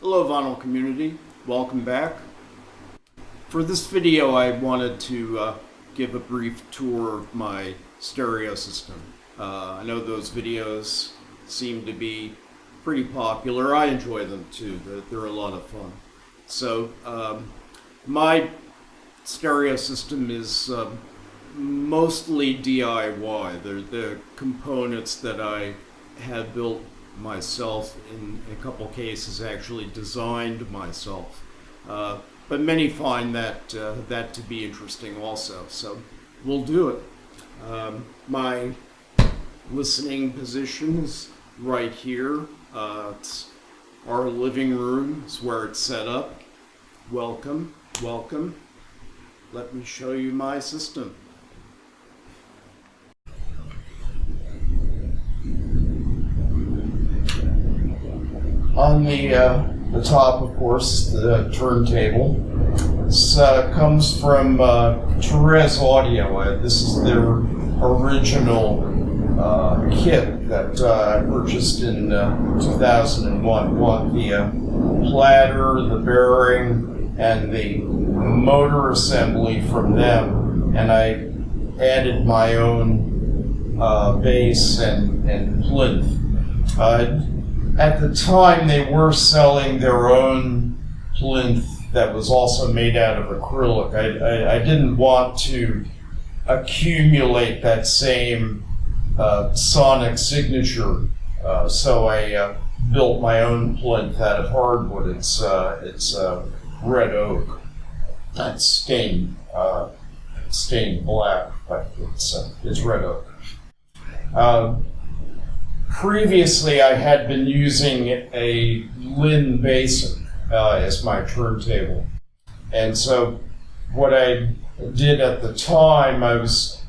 Hello vinyl community, welcome back. For this video I wanted to give a brief tour of my stereo system. I know those videos seem to be pretty popular. I enjoy them too, they're a lot of fun. So my stereo system is mostly DIY. They're the components that I have built myself, in a couple cases actually designed myself, but many find that to be interesting also, so we'll do it. My listening position is right here. It's our living room, is where it's set up. Welcome. Let me show you my system. On the top, of course, the turntable. This comes from Therese Audio. This is their original kit that I purchased in 2001. Bought the platter, the bearing, and the motor assembly from them, and I added my own bass and plinth. At the time, they were selling their own plinth that was also made out of acrylic. I didn't want to accumulate that same sonic signature, so I built my own plinth out of hardwood. It's red oak. It's stained black, but it's red oak. Previously, I had been using a Linn Basic as my turntable, and so what I did at the time, I was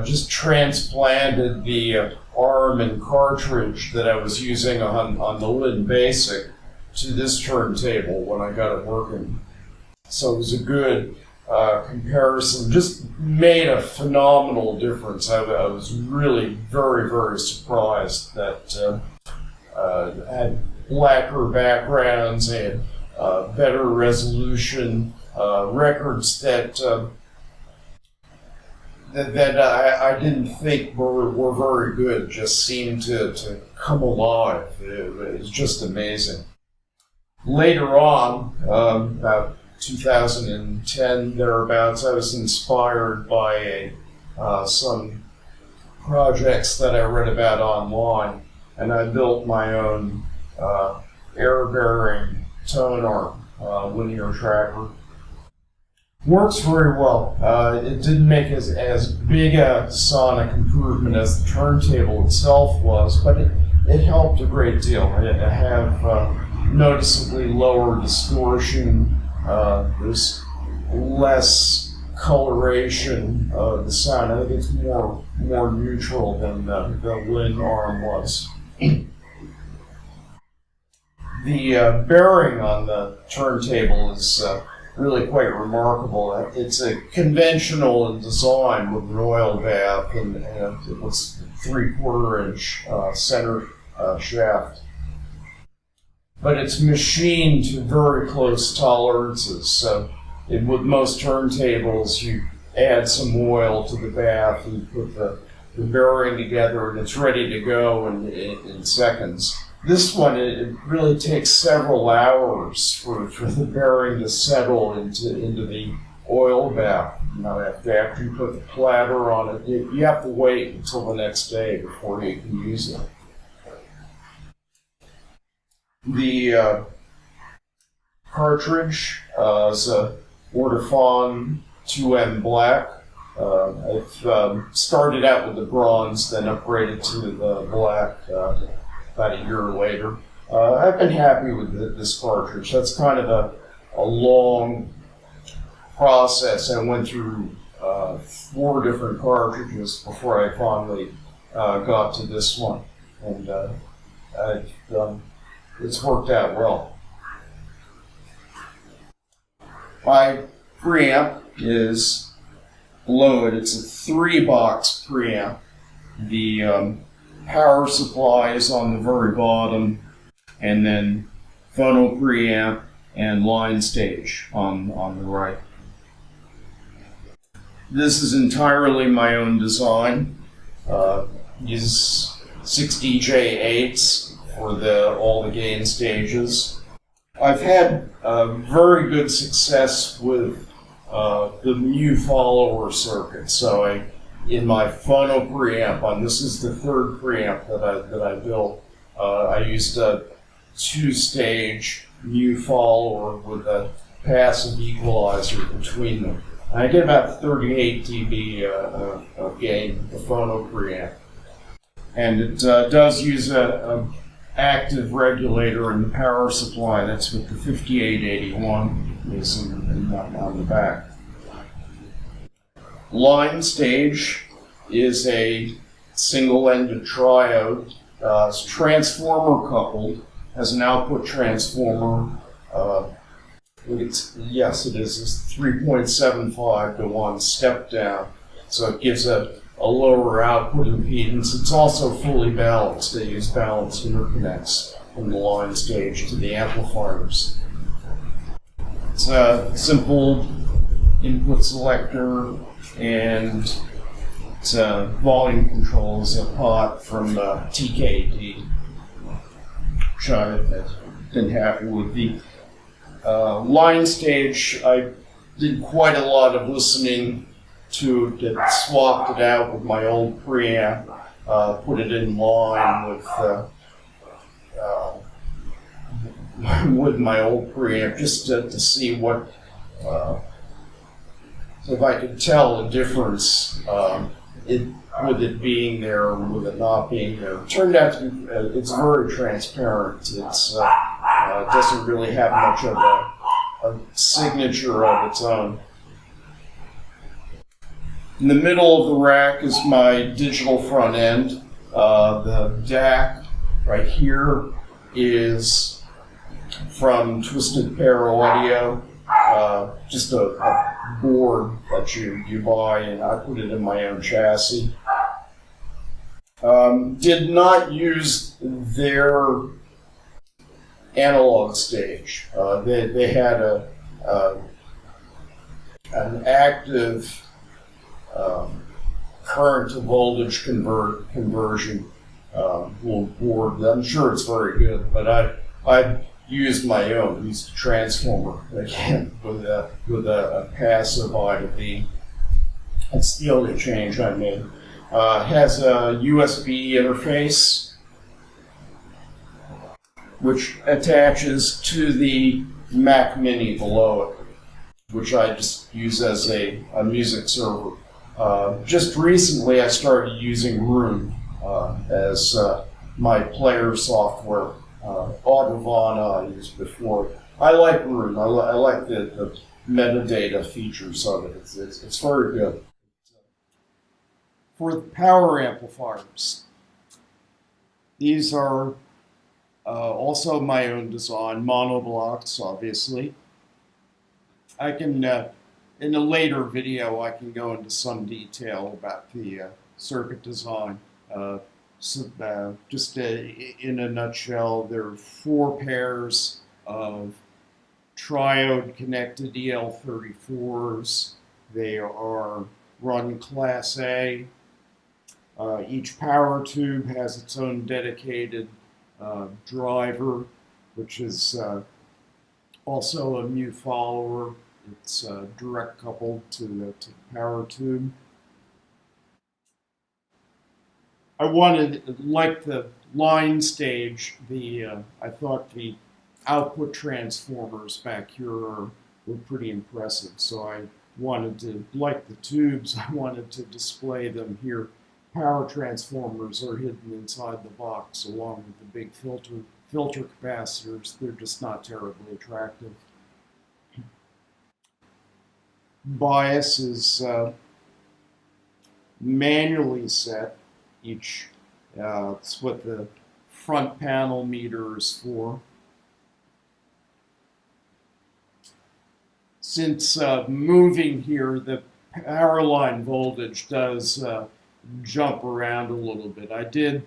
just transplanted the arm and cartridge that I was using on the Linn Basic to this turntable when I got it working. So it was a good comparison. Just made a phenomenal difference. I was really very surprised that I had blacker backgrounds, I had better resolution, records that I didn't think were very good just seemed to come alive. It was just amazing. Later on, about 2010 thereabouts, I was inspired by some projects that I read about online, and I built my own air-bearing tone arm linear tracker. Works very well. It didn't make as big a sonic improvement as the turntable itself was, but it helped a great deal. I have noticeably lower distortion. There's less coloration of the sound. I think it's more neutral than the Linn arm was. The bearing on the turntable is really quite remarkable. It's a conventional in design with an oil bath and it was 3/4 inch center shaft. But it's machined to very close tolerances. So with most turntables, you add some oil to the bath and put the bearing together and it's ready to go in seconds. This one, it really takes several hours for the bearing to settle into the oil bath. You know, after you put the platter on it, you have to wait until the next day before you can use it. The cartridge is a Ortofon 2M black. I've started out with the bronze, then upgraded to the black about a year later. I've been happy with this cartridge. That's kind of a long process. I went through 4 different cartridges before I finally got to this one, and it's worked out well. My preamp is below it. It's a 3-box preamp. The power supply is on the very bottom, and then phono preamp, and line stage on the right. This is entirely my own design. Use 6DJ8s for all the gain stages. I've had very good success with the mu follower circuit. So in my phono preamp, this is the third preamp that I built. I used a 2-stage mu follower with a passive equalizer between them. I get about 38 dB of gain, the phono preamp. And it does use an active regulator in the power supply. That's what the 5881 is on the back. Line stage is a single-ended triode. It's transformer coupled, has an output transformer. Yes, it is. It's 3.75 to 1 step down. So it gives a lower output impedance. It's also fully balanced. They use balanced interconnects from the line stage to the amplifiers. It's a simple input selector, and it's volume controls a pot from TKD, which I've been happy with. The line stage, I did quite a lot of listening to it, swapped it out with my old preamp, put it in line with my old preamp, just to see what, if I could tell the difference with it being there or with it not being there. It turned out to be, it's very transparent. It doesn't really have much of a signature of its own. In the middle of the rack is my digital front end. The DAC right here is from Twisted Pair Audio, just a board that you buy, and I put it in my own chassis. Did not use their analog stage. They had an active current to voltage conversion board. I'm sure it's very good, but I used my own. Used a transformer again with a passive I-to-V. That's the only change I made. Has a USB interface which attaches to the Mac Mini below it, which I just use as a music server. Just recently I started using Room as my player software. Autovana I used before. I like Room. I like the metadata features of it. It's very good. For the power amplifiers, these are also my own design, monoblocks, obviously. I can, in a later video, I can go into some detail about the circuit design. Just in a nutshell, there are 4 pairs of triode connected EL34s. They are run Class A. Each power tube has its own dedicated driver, which is also a mu follower. It's direct coupled to the power tube. I wanted, like the line stage, I thought the output transformers back here were pretty impressive. So I wanted to, like the tubes, I wanted to display them here. Power transformers are hidden inside the box along with the big filter capacitors. They're just not terribly attractive. Bias is manually set. It's what the front panel meter is for. Since moving here, the power line voltage does jump around a little bit. I did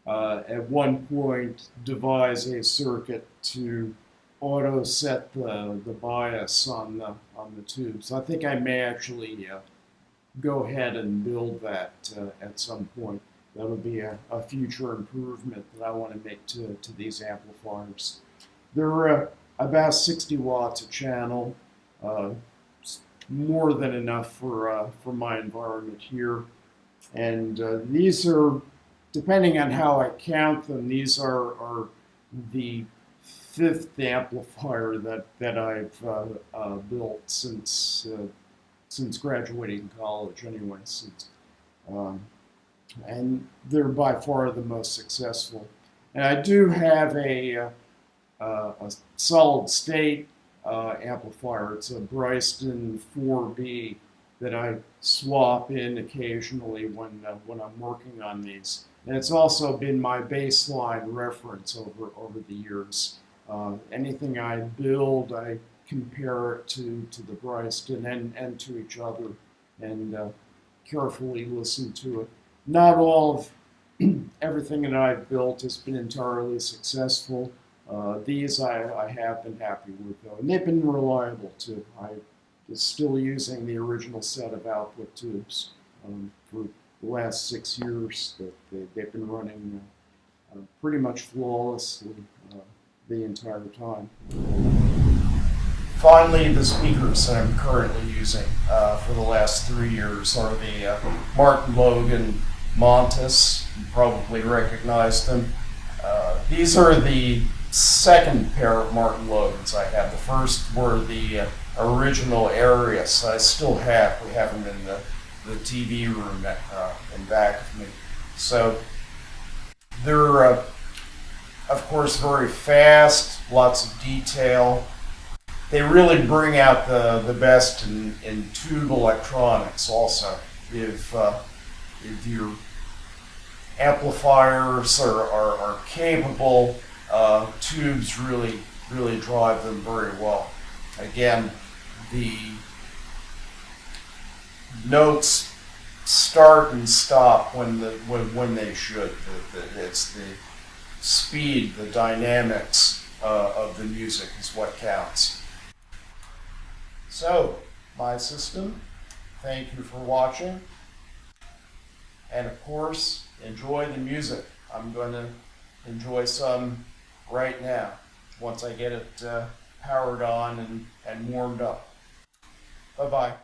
at one point devise a circuit to auto set the bias on the tubes. I think I may actually go ahead and build that at some point. That'll be a future improvement that I want to make to these amplifiers. They're about 60 watts a channel, more than enough for my environment here. And these are, depending on how I count them, these are the fifth amplifier that I've built since graduating college, anyway. And they're by far the most successful. And I do have a solid state amplifier. It's a Bryston 4B that I swap in occasionally when I'm working on these. And it's also been my baseline reference over the years. Anything I build, I compare it to the Bryston and to each other, and carefully listen to it. Not all of everything that I've built has been entirely successful. These I have been happy with, though, and they've been reliable too. I'm still using the original set of output tubes for the last 6 years. They've been running pretty much flawlessly the entire time. Finally, the speakers that I'm currently using for the last 3 years are the Martin Logan Montes. You probably recognize them. These are the second pair of Martin Logans I have. The first were the original Arius. I still have. We have them in the TV room in back of me. So they're, of course, very fast, lots of detail. They really bring out the best in tube electronics also. If your amplifiers are capable, tubes really drive them very well. Again, the notes start and stop when they should. It's the speed, the dynamics of the music is what counts. So, my system, thank you for watching. And of course, enjoy the music. I'm going to enjoy some right now, once I get it powered on and warmed up. Bye-bye.